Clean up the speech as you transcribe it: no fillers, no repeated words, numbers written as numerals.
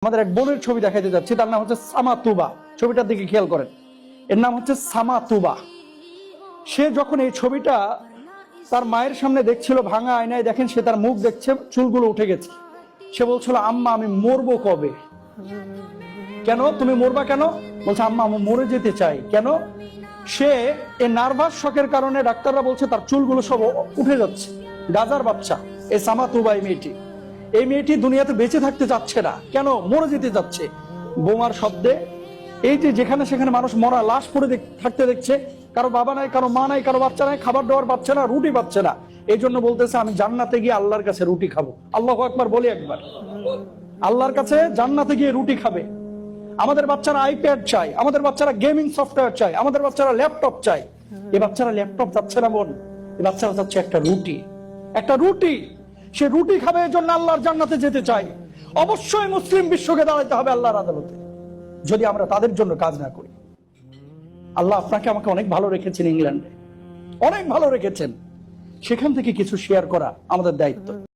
আমাদের এক বোনের ছবি দেখাইতে যাচ্ছি, তার নাম হচ্ছে সামা তুবা। ছবিটার দিকে খেয়াল করেন, এর নাম হচ্ছে সামা তুবা। সে যখন এই ছবিটা তার মায়ের সামনে দেখছিল, ভাঙা আয়নায় দেখেন সে তার মুখ দেখছে, চুলগুলো উঠে গেছে। সে বলছিল, আম্মা আমি মরবো কবে? কেন তুমি মরবা কেন? বলছে, আম্মা আমি মরে যেতে চাই। কেন? সে এই নার্ভাস শকের কারণে ডাক্তাররা বলছে তার চুলগুলো সব উঠে যাচ্ছে। গাজার বাচ্চা এই সামা তুবা। এই মেয়েটি দুনিয়াতে বেঁচে থাকতে চাচ্ছে না। কেন? মরে যেতে যাচ্ছে বোমার শব্দে। এই যে যেখানে সেখানে মানুষ মরা লাশ পড়ে থাকতে দেখছে, কারো বাবা নাই, কারো মা নাই, কারো বাচ্চা নাই, খাবার দাবার পাচ্ছে না, রুটি পাচ্ছে না। এই জন্য বলতেছে আমি জান্নাতে গিয়ে আল্লাহর কাছে রুটি খাবো। আল্লাহু আকবার বলি একবার। আল্লাহর কাছে জান্নাতে গিয়ে রুটি খাবে। আমাদের বাচ্চারা আইপ্যাড চাই, আমাদের বাচ্চারা গেমিং সফটওয়্যার চাই, আমাদের বাচ্চারা ল্যাপটপ চাই। এই বাচ্চারা ল্যাপটপ চাচ্ছে না বোন, এই বাচ্চারা চাচ্ছে একটা রুটি। একটা রুটি, সে রুটি খাবে, এই জন্য আল্লাহর জান্নাতে যেতে চাই। অবশ্যই মুসলিম বিশ্বকে দাঁড়াতে হবে আল্লাহর আদালতে, যদি আমরা তাদের জন্য কাজ না করি। আল্লাহ আপনাকে আমাকে অনেক ভালো রেখেছেন, ইংল্যান্ডে অনেক ভালো রেখেছেন। সেখান থেকে কিছু শেয়ার করা আমাদের দায়িত্ব।